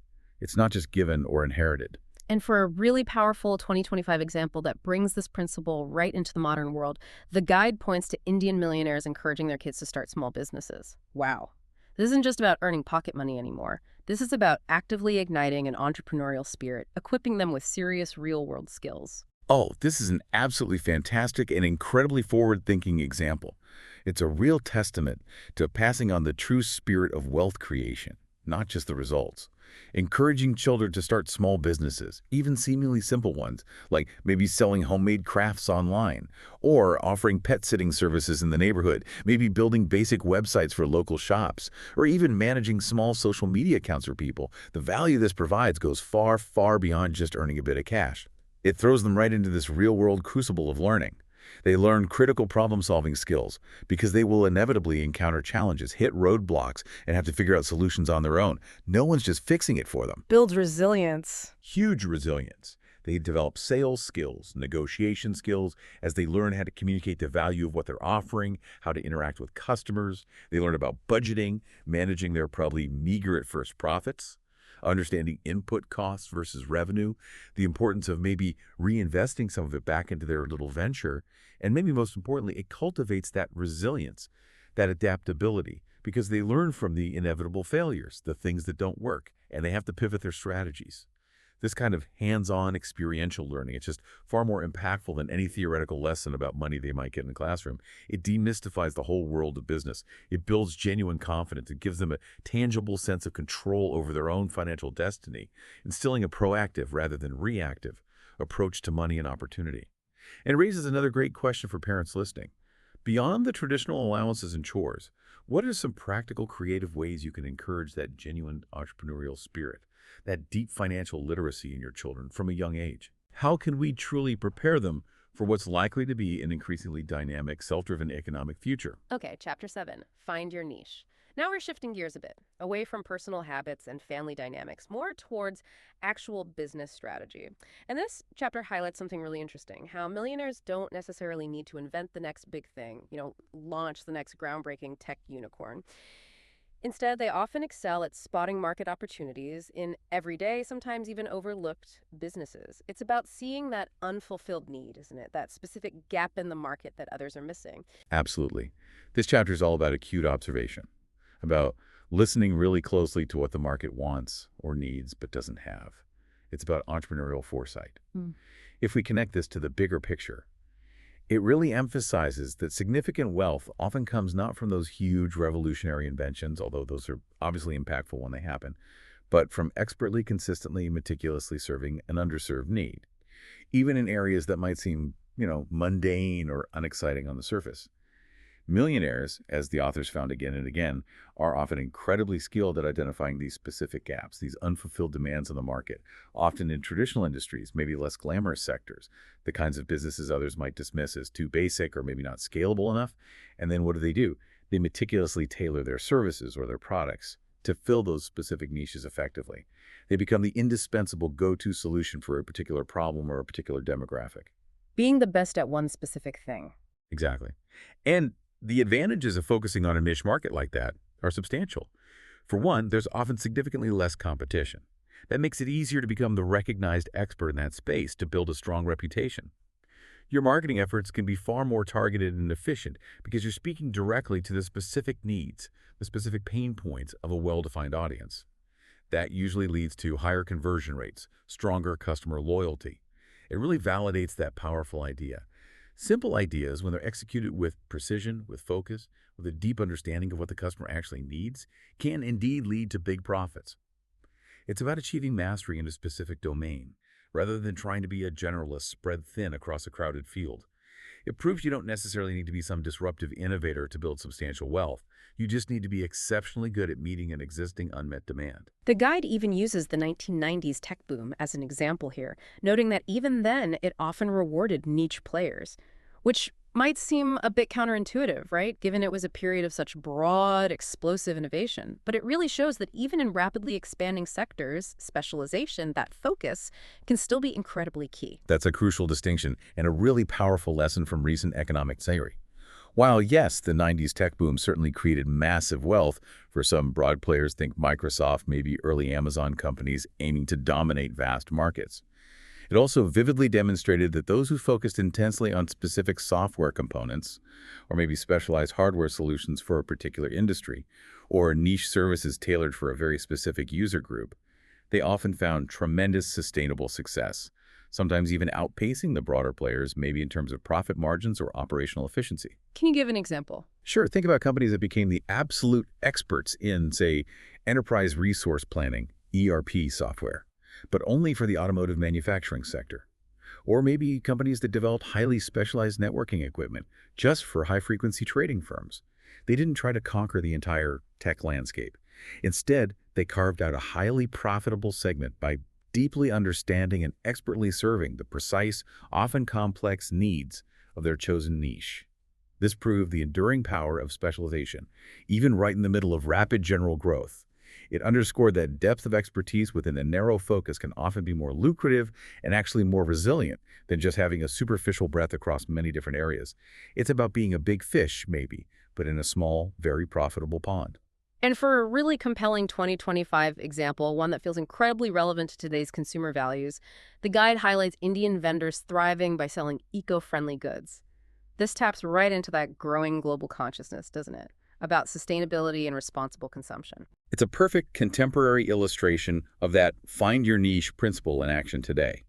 It's not just given or inherited. And for a really powerful 2025 example that brings this principle right into the modern world, the guide points to Indian millionaires encouraging their kids to start small businesses. Wow. This isn't just about earning pocket money anymore. This is about actively igniting an entrepreneurial spirit, equipping them with serious real-world skills. Oh, this is an absolutely fantastic and incredibly forward-thinking example. It's a real testament to passing on the true spirit of wealth creation, not just the results. Encouraging children to start small businesses, even seemingly simple ones, like maybe selling homemade crafts online, or offering pet sitting services in the neighborhood, maybe building basic websites for local shops, or even managing small social media accounts for people. The value this provides goes far, far beyond just earning a bit of cash. It throws them right into this real-world crucible of learning. They learn critical problem-solving skills because they will inevitably encounter challenges, hit roadblocks, and have to figure out solutions on their own. No one's just fixing it for them. Builds resilience. Huge resilience. They develop sales skills, negotiation skills, as they learn how to communicate the value of what they're offering, how to interact with customers. They learn about budgeting, managing their probably meager at first profits, understanding input costs versus revenue, the importance of maybe reinvesting some of it back into their little venture, and maybe most importantly, it cultivates that resilience, that adaptability, because they learn from the inevitable failures, the things that don't work, and they have to pivot their strategies. This kind of hands-on experiential learning, it's just far more impactful than any theoretical lesson about money they might get in the classroom. It demystifies the whole world of business. It builds genuine confidence. It gives them a tangible sense of control over their own financial destiny, instilling a proactive rather than reactive approach to money and opportunity. And it raises another great question for parents listening. Beyond the traditional allowances and chores, what are some practical, creative ways you can encourage that genuine entrepreneurial spirit, that deep financial literacy in your children from a young age? How can we truly prepare them for what's likely to be an increasingly dynamic, self-driven economic future? Okay, Chapter 7, Find Your Niche. Now we're shifting gears a bit, away from personal habits and family dynamics, more towards actual business strategy. And this chapter highlights something really interesting, how millionaires don't necessarily need to invent the next big thing, launch the next groundbreaking tech unicorn. Instead, they often excel at spotting market opportunities in everyday, sometimes even overlooked businesses. It's about seeing that unfulfilled need, isn't it? That specific gap in the market that others are missing. Absolutely. This chapter is all about acute observation, about listening really closely to what the market wants or needs but doesn't have. It's about entrepreneurial foresight. If we connect this to the bigger picture, it really emphasizes that significant wealth often comes not from those huge revolutionary inventions, although those are obviously impactful when they happen, but from expertly, consistently, meticulously serving an underserved need, even in areas that might seem, mundane or unexciting on the surface. Millionaires, as the authors found again and again, are often incredibly skilled at identifying these specific gaps, these unfulfilled demands on the market, often in traditional industries, maybe less glamorous sectors, the kinds of businesses others might dismiss as too basic or maybe not scalable enough. And then what do? They meticulously tailor their services or their products to fill those specific niches effectively. They become the indispensable go-to solution for a particular problem or a particular demographic. Being the best at one specific thing. Exactly. And the advantages of focusing on a niche market like that are substantial. For one, there's often significantly less competition. That makes it easier to become the recognized expert in that space, to build a strong reputation. Your marketing efforts can be far more targeted and efficient because you're speaking directly to the specific needs, the specific pain points of a well-defined audience. That usually leads to higher conversion rates, stronger customer loyalty. It really validates that powerful idea. Simple ideas, when they're executed with precision, with focus, with a deep understanding of what the customer actually needs, can indeed lead to big profits. It's about achieving mastery in a specific domain, rather than trying to be a generalist spread thin across a crowded field. It proves you don't necessarily need to be some disruptive innovator to build substantial wealth. You just need to be exceptionally good at meeting an existing unmet demand. The guide even uses the 1990s tech boom as an example here, noting that even then it often rewarded niche players, which might seem a bit counterintuitive, right, given it was a period of such broad, explosive innovation. But it really shows that even in rapidly expanding sectors, specialization, that focus, can still be incredibly key. That's a crucial distinction and a really powerful lesson from recent economic theory. While, yes, the 90s tech boom certainly created massive wealth for some broad players, think Microsoft, maybe early Amazon companies aiming to dominate vast markets. It also vividly demonstrated that those who focused intensely on specific software components, or maybe specialized hardware solutions for a particular industry, or niche services tailored for a very specific user group, they often found tremendous sustainable success, sometimes even outpacing the broader players, maybe in terms of profit margins or operational efficiency. Can you give an example? Sure, think about companies that became the absolute experts in, say, enterprise resource planning, ERP software, but only for the automotive manufacturing sector. Or maybe companies that developed highly specialized networking equipment just for high-frequency trading firms. They didn't try to conquer the entire tech landscape. Instead, they carved out a highly profitable segment by deeply understanding and expertly serving the precise, often complex needs of their chosen niche. This proved the enduring power of specialization, even right in the middle of rapid general growth. It underscored that depth of expertise within a narrow focus can often be more lucrative and actually more resilient than just having a superficial breadth across many different areas. It's about being a big fish, maybe, but in a small, very profitable pond. And for a really compelling 2025 example, one that feels incredibly relevant to today's consumer values, the guide highlights Indian vendors thriving by selling eco-friendly goods. This taps right into that growing global consciousness, doesn't it? About sustainability and responsible consumption. It's a perfect contemporary illustration of that find your niche principle in action today.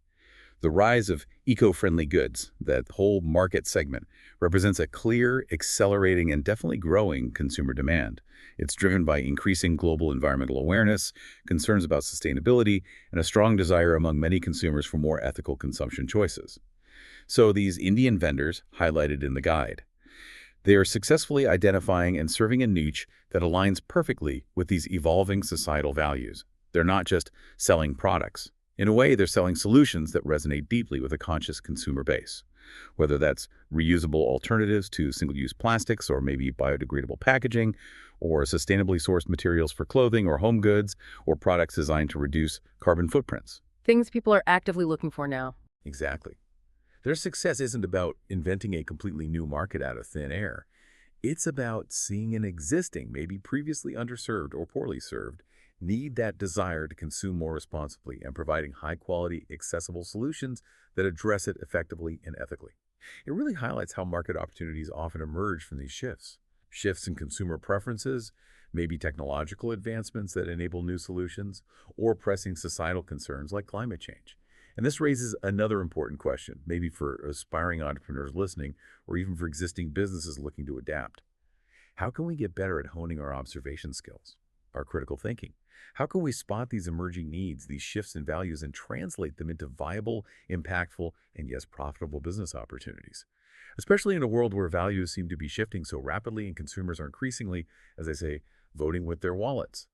The rise of eco-friendly goods, that whole market segment, represents a clear, accelerating, and definitely growing consumer demand. It's driven by increasing global environmental awareness, concerns about sustainability, and a strong desire among many consumers for more ethical consumption choices. So these Indian vendors, highlighted in the guide, they are successfully identifying and serving a niche that aligns perfectly with these evolving societal values. They're not just selling products. In a way, they're selling solutions that resonate deeply with a conscious consumer base, whether that's reusable alternatives to single-use plastics or maybe biodegradable packaging, or sustainably sourced materials for clothing or home goods, or products designed to reduce carbon footprints. Things people are actively looking for now. Exactly. Their success isn't about inventing a completely new market out of thin air. It's about seeing an existing, maybe previously underserved or poorly served, need that desire to consume more responsibly and providing high-quality, accessible solutions that address it effectively and ethically. It really highlights how market opportunities often emerge from these shifts. Shifts in consumer preferences, maybe technological advancements that enable new solutions, or pressing societal concerns like climate change. And this raises another important question, maybe for aspiring entrepreneurs listening, or even for existing businesses looking to adapt. How can we get better at honing our observation skills, our critical thinking? How can we spot these emerging needs, these shifts in values, and translate them into viable, impactful, and yes, profitable business opportunities? Especially in a world where values seem to be shifting so rapidly and consumers are increasingly, as I say, voting with their wallets.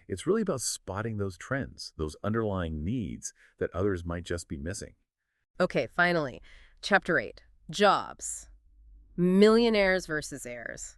It's really about spotting those trends, those underlying needs that others might just be missing. Okay, finally, Chapter 8, Jobs. Millionaires versus heirs.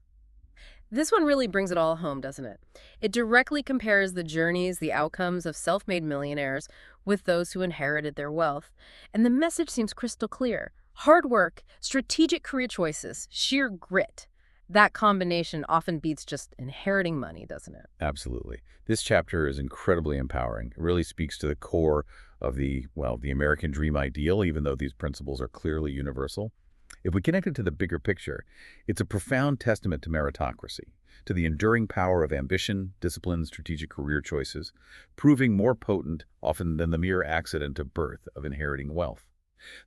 This one really brings it all home, doesn't it? It directly compares the journeys, the outcomes of self-made millionaires with those who inherited their wealth. And the message seems crystal clear. Hard work, strategic career choices, sheer grit. That combination often beats just inheriting money, doesn't it? Absolutely. This chapter is incredibly empowering. It really speaks to the core of the American dream ideal, even though these principles are clearly universal. If we connect it to the bigger picture, it's a profound testament to meritocracy, to the enduring power of ambition, discipline, strategic career choices, proving more potent often than the mere accident of birth of inheriting wealth.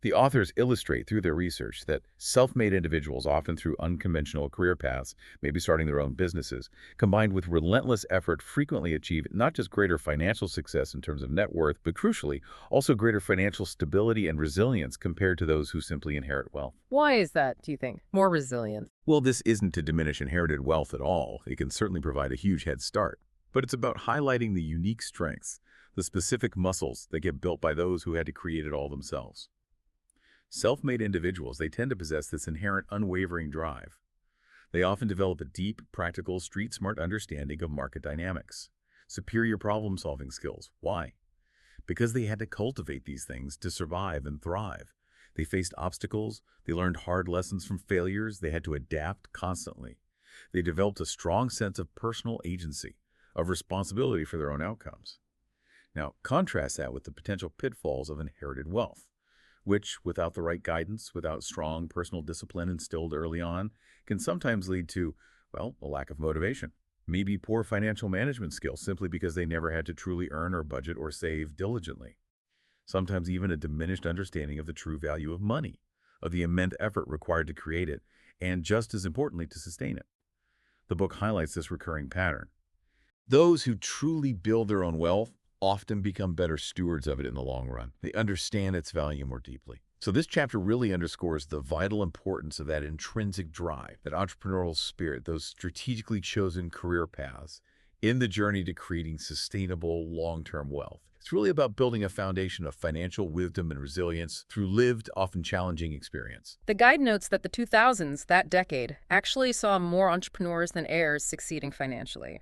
The authors illustrate through their research that self-made individuals, often through unconventional career paths, maybe starting their own businesses, combined with relentless effort, frequently achieve not just greater financial success in terms of net worth, but crucially, also greater financial stability and resilience compared to those who simply inherit wealth. Why is that, do you think? More resilient. Well, this isn't to diminish inherited wealth at all. It can certainly provide a huge head start. But it's about highlighting the unique strengths, the specific muscles that get built by those who had to create it all themselves. Self-made individuals, they tend to possess this inherent unwavering drive. They often develop a deep, practical, street-smart understanding of market dynamics, superior problem-solving skills. Why? Because they had to cultivate these things to survive and thrive. They faced obstacles, they learned hard lessons from failures, they had to adapt constantly. They developed a strong sense of personal agency, of responsibility for their own outcomes. Now, contrast that with the potential pitfalls of inherited wealth, which, without the right guidance, without strong personal discipline instilled early on, can sometimes lead to, well, a lack of motivation. Maybe poor financial management skills simply because they never had to truly earn or budget or save diligently. Sometimes even a diminished understanding of the true value of money, of the immense effort required to create it, and just as importantly, to sustain it. The book highlights this recurring pattern. Those who truly build their own wealth often become better stewards of it in the long run. They understand its value more deeply. So this chapter really underscores the vital importance of that intrinsic drive, that entrepreneurial spirit, those strategically chosen career paths in the journey to creating sustainable long-term wealth. It's really about building a foundation of financial wisdom and resilience through lived, often challenging experience. The guide notes that the 2000s, that decade, actually saw more entrepreneurs than heirs succeeding financially.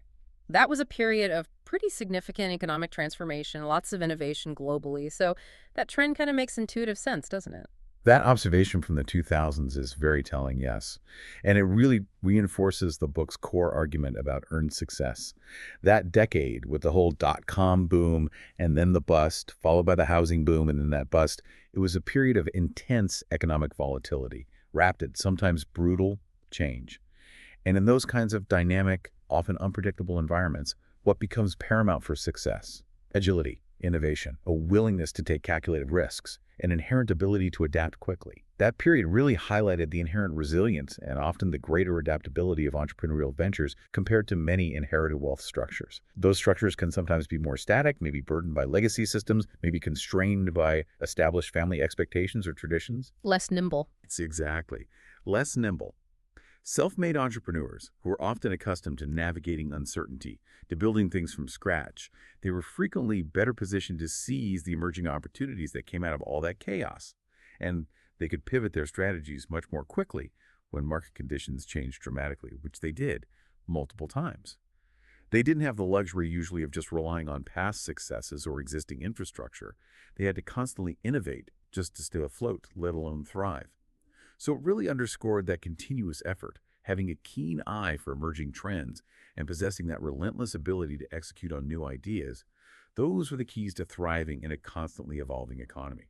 That was a period of pretty significant economic transformation, lots of innovation globally, so that trend kind of makes intuitive sense, doesn't it? That observation from the 2000s is very telling, yes. And it really reinforces the book's core argument about earned success. That decade, with the whole dot-com boom and then the bust, followed by the housing boom and then that bust, it was a period of intense economic volatility, rapid, sometimes brutal change. And in those kinds of dynamic, often unpredictable environments, what becomes paramount for success? Agility, innovation, a willingness to take calculated risks, an inherent ability to adapt quickly. That period really highlighted the inherent resilience and often the greater adaptability of entrepreneurial ventures compared to many inherited wealth structures. Those structures can sometimes be more static, maybe burdened by legacy systems, maybe constrained by established family expectations or traditions. Less nimble. It's exactly. Less nimble. Self-made entrepreneurs, who were often accustomed to navigating uncertainty, to building things from scratch, they were frequently better positioned to seize the emerging opportunities that came out of all that chaos. And they could pivot their strategies much more quickly when market conditions changed dramatically, which they did multiple times. They didn't have the luxury usually of just relying on past successes or existing infrastructure. They had to constantly innovate just to stay afloat, let alone thrive. So it really underscored that continuous effort, having a keen eye for emerging trends and possessing that relentless ability to execute on new ideas. Those were the keys to thriving in a constantly evolving economy.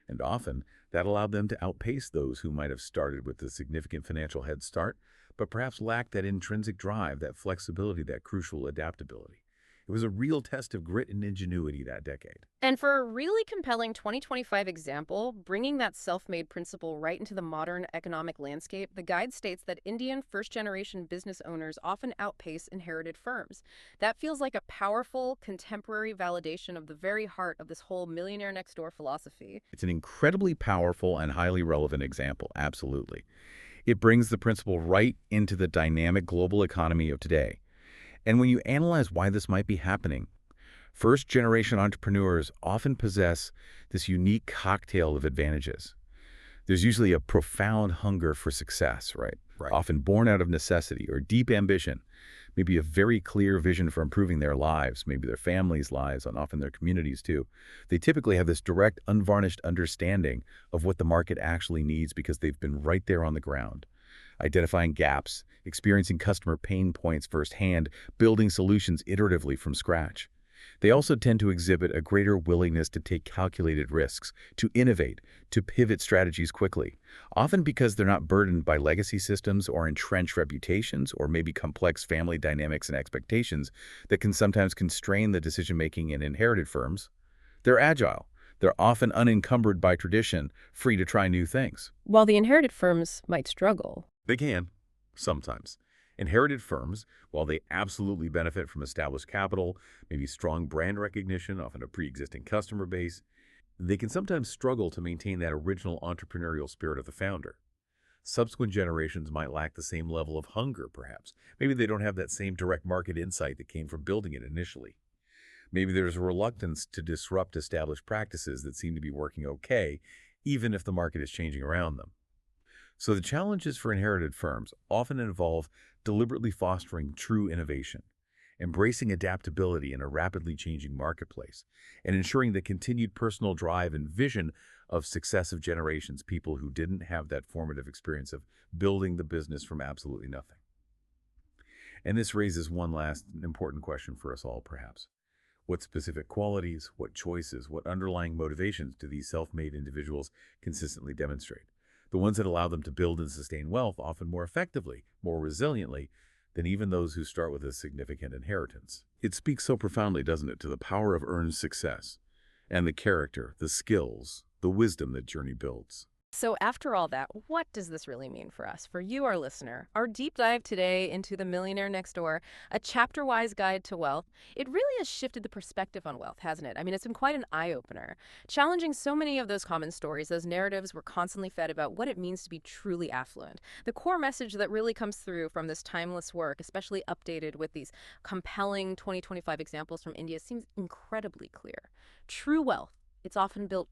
And often, that allowed them to outpace those who might have started with a significant financial head start, but perhaps lacked that intrinsic drive, that flexibility, that crucial adaptability. It was a real test of grit and ingenuity that decade. And for a really compelling 2025 example, bringing that self-made principle right into the modern economic landscape, the guide states that Indian first-generation business owners often outpace inherited firms. That feels like a powerful, contemporary validation of the very heart of this whole Millionaire Next Door philosophy. It's an incredibly powerful and highly relevant example, absolutely. It brings the principle right into the dynamic global economy of today. And when you analyze why this might be happening, first-generation entrepreneurs often possess this unique cocktail of advantages. There's usually a profound hunger for success, right? Often born out of necessity or deep ambition, maybe a very clear vision for improving their lives, maybe their families' lives, and often their communities too. They typically have this direct, unvarnished understanding of what the market actually needs because they've been right there on the ground, identifying gaps, experiencing customer pain points firsthand, building solutions iteratively from scratch. They also tend to exhibit a greater willingness to take calculated risks, to innovate, to pivot strategies quickly, often because they're not burdened by legacy systems or entrenched reputations or maybe complex family dynamics and expectations that can sometimes constrain the decision-making in inherited firms. They're agile. They're often unencumbered by tradition, free to try new things. While the inherited firms might struggle. They can, sometimes. Inherited firms, while they absolutely benefit from established capital, maybe strong brand recognition, often a pre-existing customer base, they can sometimes struggle to maintain that original entrepreneurial spirit of the founder. Subsequent generations might lack the same level of hunger, perhaps. Maybe they don't have that same direct market insight that came from building it initially. Maybe there's a reluctance to disrupt established practices that seem to be working okay, even if the market is changing around them. So the challenges for inherited firms often involve deliberately fostering true innovation, embracing adaptability in a rapidly changing marketplace, and ensuring the continued personal drive and vision of successive generations, people who didn't have that formative experience of building the business from absolutely nothing. And this raises one last important question for us all, perhaps. What specific qualities, what choices, what underlying motivations do these self-made individuals consistently demonstrate? The ones that allow them to build and sustain wealth often more effectively, more resiliently, than even those who start with a significant inheritance. It speaks so profoundly, doesn't it, to the power of earned success and the character, the skills, the wisdom that journey builds. So after all that, what does this really mean for us, for you, our listener? Our deep dive today into the Millionaire Next Door, a chapter-wise guide to wealth, it really has shifted the perspective on wealth, hasn't it? I mean, it's been quite an eye-opener, challenging so many of those common stories, those narratives we're constantly fed about what it means to be truly affluent. The core message that really comes through from this timeless work, especially updated with these compelling 2025 examples from India, seems incredibly clear. True wealth, it's often built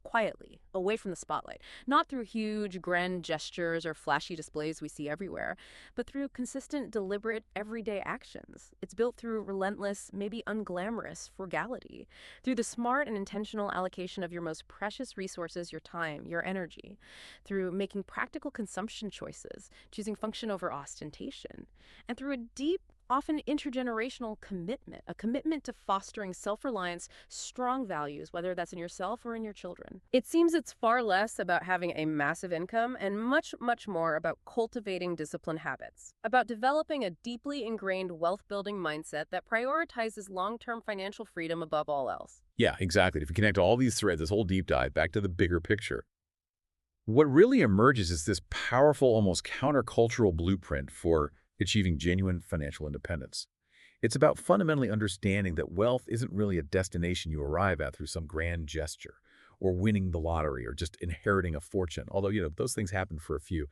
quietly, away from the spotlight, not through huge, grand gestures or flashy displays we see everywhere, but through consistent, deliberate, everyday actions. It's built through relentless, maybe unglamorous frugality, through the smart and intentional allocation of your most precious resources, your time, your energy, through making practical consumption choices, choosing function over ostentation, and through a deep, often intergenerational commitment, a commitment to fostering self-reliance, strong values, whether that's in yourself or in your children. It seems it's far less about having a massive income and much, much more about cultivating disciplined habits, about developing a deeply ingrained wealth-building mindset that prioritizes long-term financial freedom above all else. Yeah, exactly. If you connect all these threads, this whole deep dive, back to the bigger picture, what really emerges is this powerful, almost countercultural blueprint for achieving genuine financial independence. It's about fundamentally understanding that wealth isn't really a destination you arrive at through some grand gesture or winning the lottery or just inheriting a fortune, although, those things happen for a few.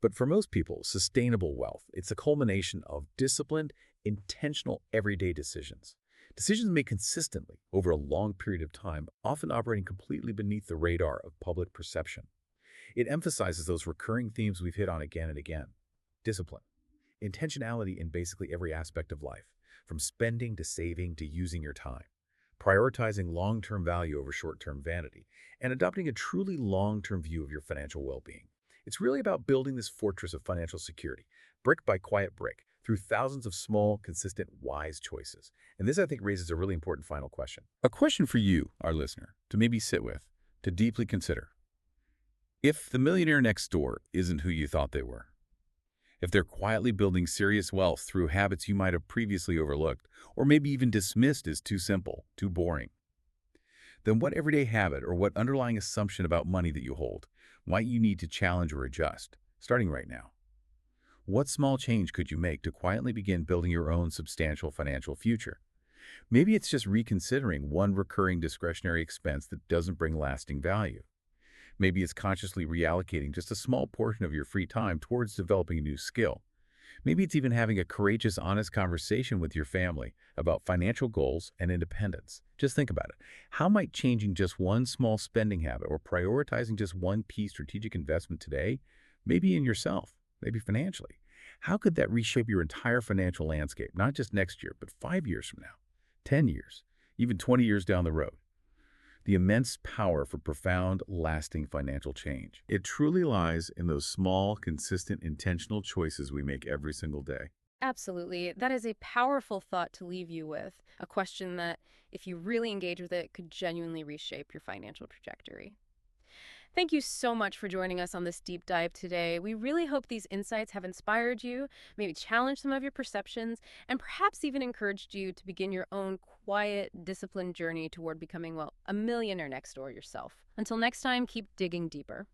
But for most people, sustainable wealth, it's a culmination of disciplined, intentional, everyday decisions. Decisions made consistently over a long period of time, often operating completely beneath the radar of public perception. It emphasizes those recurring themes we've hit on again and again. Discipline. Intentionality in basically every aspect of life, from spending to saving to using your time, prioritizing long-term value over short-term vanity, and adopting a truly long-term view of your financial well-being. It's really about building this fortress of financial security, brick by quiet brick, through thousands of small, consistent, wise choices. And this, I think, raises a really important final question. A question for you, our listener, to maybe sit with, to deeply consider. If the millionaire next door isn't who you thought they were, if they're quietly building serious wealth through habits you might have previously overlooked, or maybe even dismissed as too simple, too boring, then what everyday habit or what underlying assumption about money that you hold might you need to challenge or adjust, starting right now? What small change could you make to quietly begin building your own substantial financial future? Maybe it's just reconsidering one recurring discretionary expense that doesn't bring lasting value. Maybe it's consciously reallocating just a small portion of your free time towards developing a new skill. Maybe it's even having a courageous, honest conversation with your family about financial goals and independence. Just think about it. How might changing just one small spending habit or prioritizing just one key strategic investment today, maybe in yourself, maybe financially, how could that reshape your entire financial landscape, not just next year, but 5 years from now, 10 years, even 20 years down the road? The immense power for profound, lasting financial change. It truly lies in those small, consistent, intentional choices we make every single day. Absolutely. That is a powerful thought to leave you with, a question that, if you really engage with it, could genuinely reshape your financial trajectory. Thank you so much for joining us on this deep dive today. We really hope these insights have inspired you, maybe challenged some of your perceptions, and perhaps even encouraged you to begin your own quiet, disciplined journey toward becoming, well, a millionaire next door yourself. Until next time, keep digging deeper.